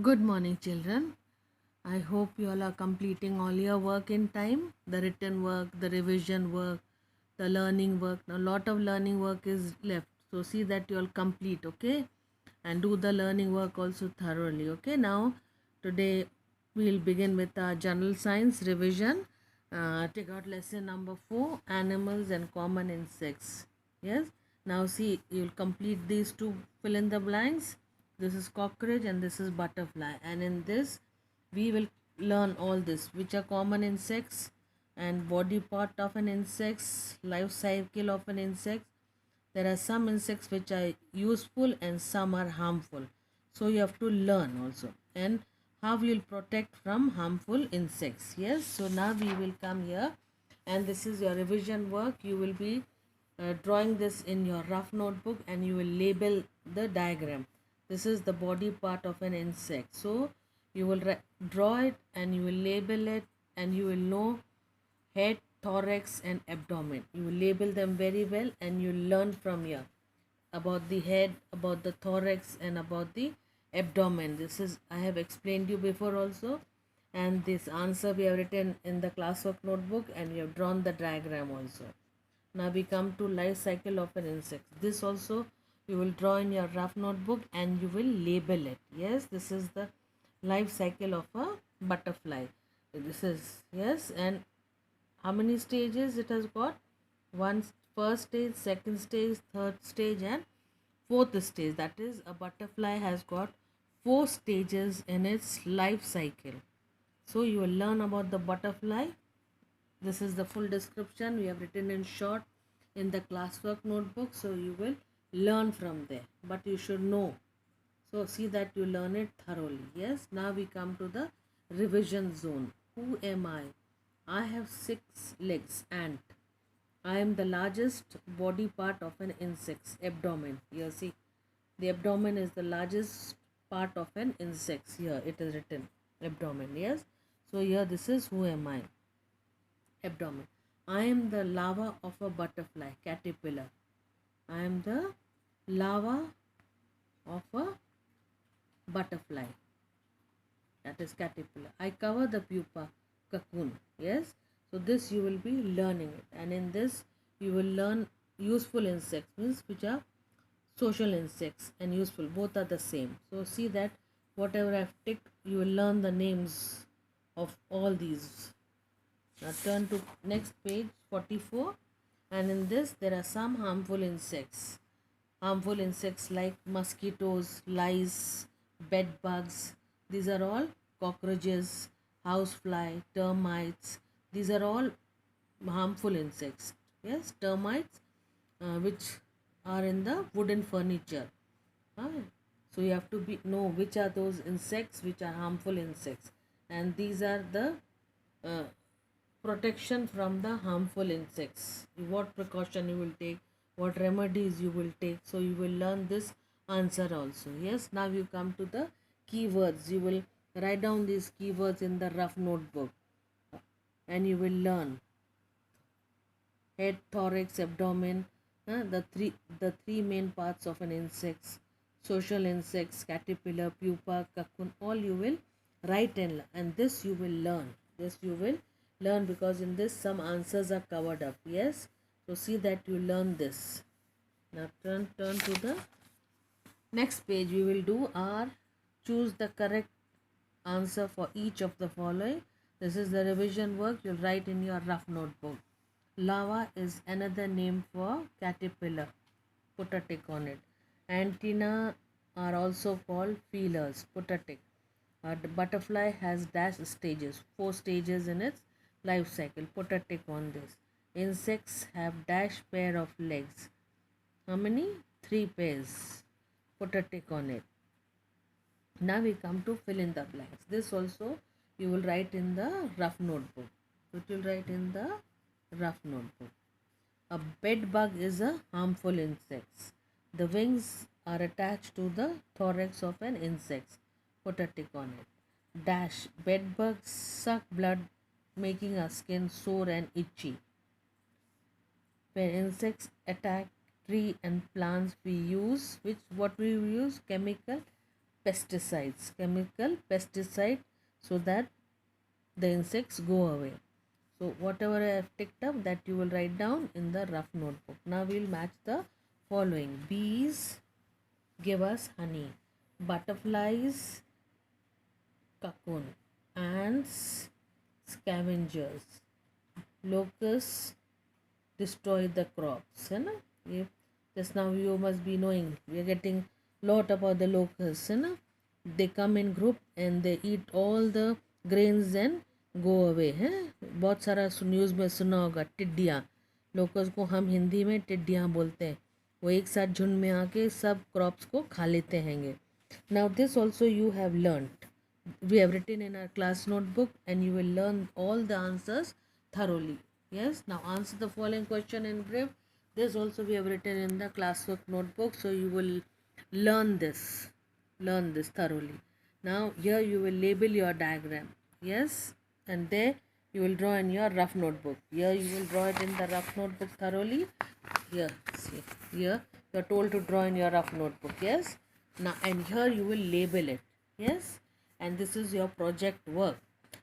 Good morning, children. I hope you all are completing all your work in time, the written work, the revision work, the learning work. Now, a lot of learning work is left. So, see that you all complete, okay? And do the learning work also thoroughly, okay? Now, today we'll begin with our general science revision. Take out lesson number 4, animals and common insects. Yes? Now, see, you'll complete these two fill in the blanks. This is cockroach and this is butterfly. And in this, we will learn all this, which are common insects and body part of an insect, life cycle of an insect. There are some insects which are useful and some are harmful. So you have to learn also. And how we will protect from harmful insects. Yes, so now we will come here and this is your revision work. You will be drawing this in your rough notebook and you will label the diagram. This is the body part of an insect. So you will draw it and you will label it and you will know head, thorax, and abdomen. You will label them very well and you learn from here about the head, about the thorax, and about the abdomen. This is I have explained you before also, and this answer we have written in the classwork notebook and we have drawn the diagram also. Now we come to life cycle of an insect. This also you will draw in your rough notebook and you will label it. Yes, this is the life cycle of a butterfly. This is yes, and how many stages it has got? One first stage, second stage, third stage, and fourth stage. That is, a butterfly has got four stages in its life cycle. So you will learn about the butterfly. This is the full description we have written in short in the classwork notebook. So you will learn from there, but you should know. So see that you learn it thoroughly. Yes. Now we come to the revision zone. Who am I? I have six legs. Ant. I am the largest body part of an insect's abdomen. Here, see, the abdomen is the largest part of an insect. Here it is written abdomen. Yes. So here this is who am I? Abdomen. I am the larva of a butterfly, caterpillar. I am the larva of a butterfly, that is caterpillar. I cover the pupa, cocoon. Yes. So this you will be learning it, and in this you will learn useful insects, means which are social insects and useful. Both are the same. So see that whatever I've ticked, you will learn the names of all these. Now turn to next page 44, and in this there are some harmful insects. Harmful insects like mosquitoes, lice, bed bugs. These are all cockroaches, housefly, termites. These are all harmful insects. Yes, termites, which are in the wooden furniture. Ah, so you have to know which are those insects which are harmful insects, and these are the uh, protection from the harmful insects. What precaution you will take, what remedies you will take. So you will learn this answer also. Yes, now you come to the keywords. You will write down these keywords in the rough notebook and you will learn head, thorax, abdomen, the three main parts of an insect, social insects, caterpillar, pupa, cocoon, all you will write and this you will learn. This you will learn because in this some answers are covered up. Yes. So see that you learn this. Now turn to the next page. We will do our choose the correct answer for each of the following. This is the revision work you'll write in your rough notebook. Larva is another name for caterpillar. Put a tick on it. Antennae are also called feelers. Put a tick. The butterfly has dash stages, four stages in its life cycle. Put a tick on this. Insects have dash pair of legs. How many? Three pairs. Put a tick on it. Now we come to fill in the blanks. This also you will write in the rough notebook. It will write in the rough notebook. A bed bug is a harmful insect. The wings are attached to the thorax of an insect. Put a tick on it. Dash. Bed bugs suck blood, making our skin sore and itchy. When insects attack tree and plants, we use what we use chemical pesticides, chemical pesticide, so that the insects go away. So whatever I have ticked up, that you will write down in the rough notebook. Now we will match the following. Bees give us honey. Butterflies, cocoon. Ants, scavengers. Locusts destroy the crops. है ना? ये just now you must be knowing. We are getting lot about the locusts. है ना? They come in group and they eat all the grains and go away. है बहुत सारा news में सुना होगा. टिड्डियाँ, लोकस्ट को हम हिंदी में टिड्डियाँ बोलते हैं. वो एक साथ झुंड में आके सब क्रॉप्स को खा लेते हैंगे. Now this also you have learnt. We have written in our class notebook and you will learn all the answers thoroughly. Yes, now answer the following question in brief. This also we have written in the classwork notebook, so you will learn this thoroughly. Now here you will label your diagram. Yes, and there you will draw in your rough notebook. Here you will draw it in the rough notebook thoroughly. Here, see, here you are told to draw in your rough notebook. Yes, now and here you will label it. Yes, and this is your project work.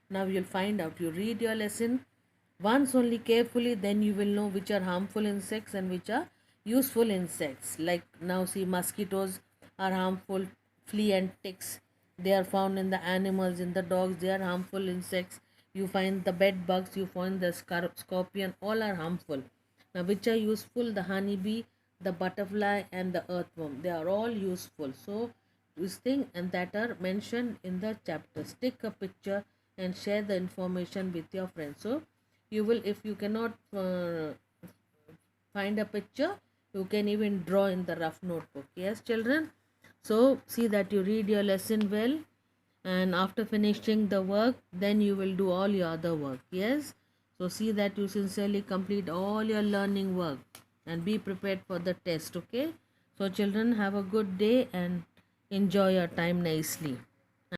Now you'll find out. You read your lesson once only carefully, then you will know which are harmful insects and which are useful insects. Like now see, mosquitoes are harmful, flea and ticks, they are found in the animals, in the dogs, they are harmful insects. You find the bed bugs, you find the scorpion, all are harmful. Now which are useful? The honeybee, the butterfly and the earthworm, they are all useful. So this thing and that are mentioned in the chapters. Take a picture and share the information with your friends. So you will, if you cannot find a picture, you can even draw in the rough notebook. Yes, children. So see that you read your lesson well, and after finishing the work, then you will do all your other work. Yes, so see that you sincerely complete all your learning work and be prepared for the test. Okay, so children, have a good day and enjoy your time nicely.